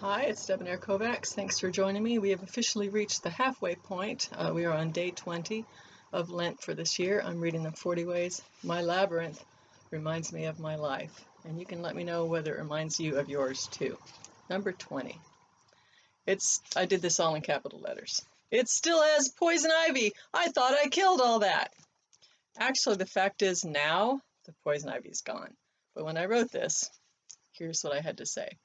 Hi, it's Debonair Kovacs. Thanks for joining me. We have officially reached the halfway point. We are on day 20 of Lent for this year. I'm reading the 40 Ways. My Labyrinth reminds me of my life, and you can let me know whether it reminds you of yours too. Number 20. I did this all in capital letters. It still has poison ivy. I thought I killed all that. Actually, the fact is now the poison ivy is gone. But when I wrote this, here's what I had to say.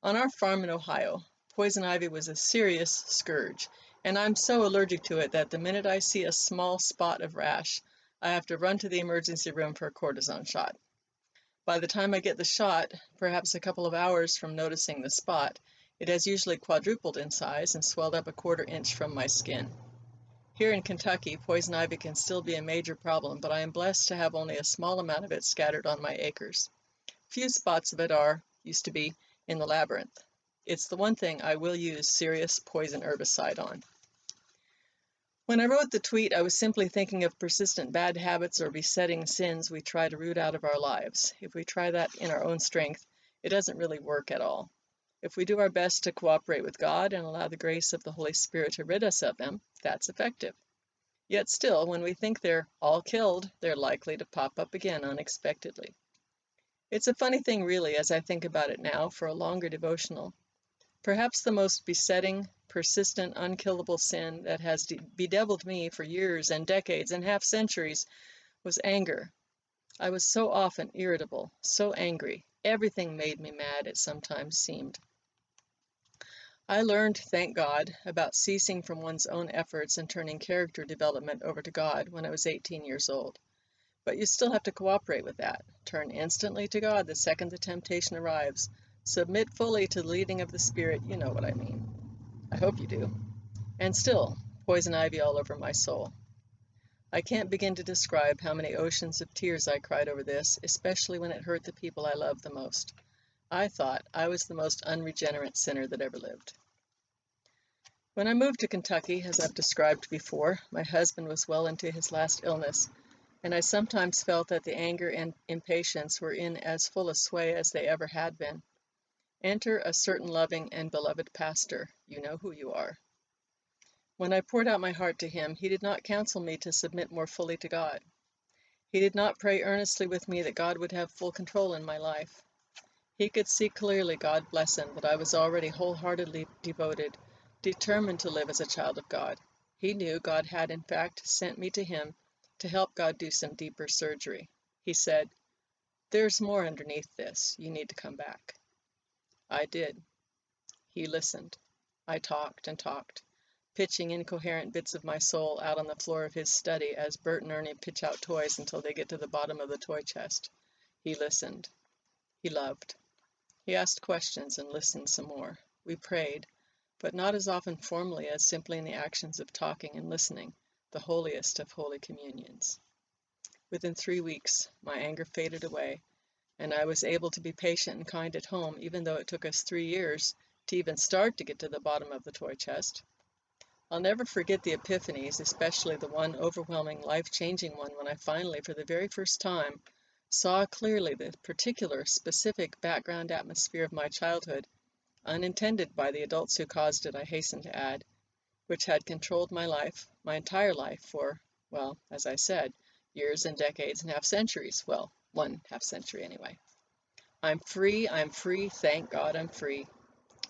On our farm in Ohio, poison ivy was a serious scourge, and I'm so allergic to it that the minute I see a small spot of rash, I have to run to the emergency room for a cortisone shot. By the time I get the shot, perhaps a couple of hours from noticing the spot, it has usually quadrupled in size and swelled up a quarter inch from my skin. Here in Kentucky, poison ivy can still be a major problem, but I am blessed to have only a small amount of it scattered on my acres. Few spots of it used to be, in the Labyrinth. It's the one thing I will use serious poison herbicide on. When I wrote the tweet, I was simply thinking of persistent bad habits or besetting sins we try to root out of our lives. If we try that in our own strength, it doesn't really work at all. If we do our best to cooperate with God and allow the grace of the Holy Spirit to rid us of them, that's effective. Yet still, when we think they're all killed, they're likely to pop up again unexpectedly. It's a funny thing, really, as I think about it now for a longer devotional. Perhaps the most besetting, persistent, unkillable sin that has bedeviled me for years and decades and half centuries was anger. I was so often irritable, so angry. Everything made me mad, it sometimes seemed. I learned, thank God, about ceasing from one's own efforts and turning character development over to God when I was 18 years old. But you still have to cooperate with that. Turn instantly to God the second the temptation arrives. Submit fully to the leading of the Spirit. You know what I mean. I hope you do. And still, poison ivy all over my soul. I can't begin to describe how many oceans of tears I cried over this, especially when it hurt the people I loved the most. I thought I was the most unregenerate sinner that ever lived. When I moved to Kentucky, as I've described before, my husband was well into his last illness, and I sometimes felt that the anger and impatience were in as full a sway as they ever had been. Enter a certain loving and beloved pastor. You know who you are. When I poured out my heart to him, he did not counsel me to submit more fully to God. He did not pray earnestly with me that God would have full control in my life. He could see clearly, God bless him, that I was already wholeheartedly devoted, determined to live as a child of God. He knew God had, in fact, sent me to him to help God do some deeper surgery. He said, "There's more underneath this. You need to come back." I did. He listened. I talked and talked, pitching incoherent bits of my soul out on the floor of his study as Bert and Ernie pitch out toys until they get to the bottom of the toy chest. He listened. He loved. He asked questions and listened some more. We prayed, but not as often formally as simply in the actions of talking and listening, the holiest of holy communions. Within 3 weeks, my anger faded away, and I was able to be patient and kind at home, even though it took us 3 years to even start to get to the bottom of the toy chest. I'll never forget the Epiphanies, especially the one overwhelming, life-changing one when I finally, for the very first time, saw clearly the particular, specific background atmosphere of my childhood, unintended by the adults who caused it, I hasten to add, which had controlled my life, my entire life for, well, as I said, years and decades and half centuries. Well, 1/2 century anyway. I'm free, thank God I'm free.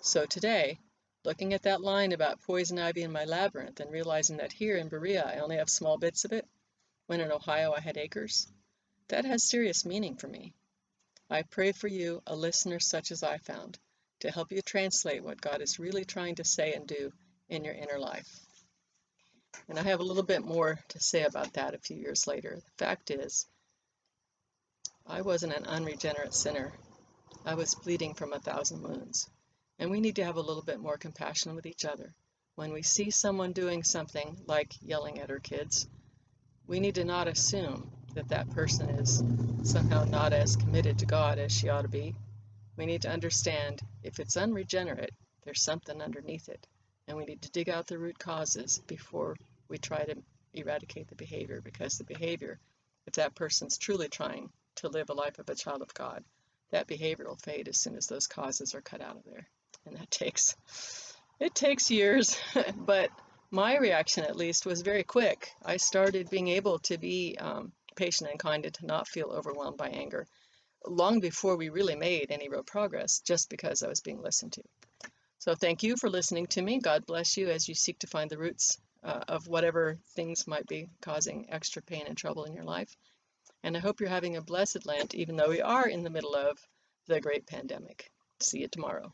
So today, looking at that line about poison ivy in my labyrinth and realizing that here in Berea I only have small bits of it, when in Ohio I had acres, that has serious meaning for me. I pray for you, a listener such as I found, to help you translate what God is really trying to say and do in your inner life. And I have a little bit more to say about that a few years later. The fact is, I wasn't an unregenerate sinner. I was bleeding from 1,000 wounds. And we need to have a little bit more compassion with each other. When we see someone doing something like yelling at her kids, we need to not assume that that person is somehow not as committed to God as she ought to be. We need to understand if it's unregenerate, there's something underneath it. And we need to dig out the root causes before we try to eradicate the behavior, because the behavior, if that person's truly trying to live a life of a child of God, that behavior will fade as soon as those causes are cut out of there. And it takes years, but my reaction at least was very quick. I started being able to be patient and kind and to not feel overwhelmed by anger long before we really made any real progress, just because I was being listened to. So thank you for listening to me. God bless you as you seek to find the roots of whatever things might be causing extra pain and trouble in your life. And I hope you're having a blessed Lent, even though we are in the middle of the great pandemic. See you tomorrow.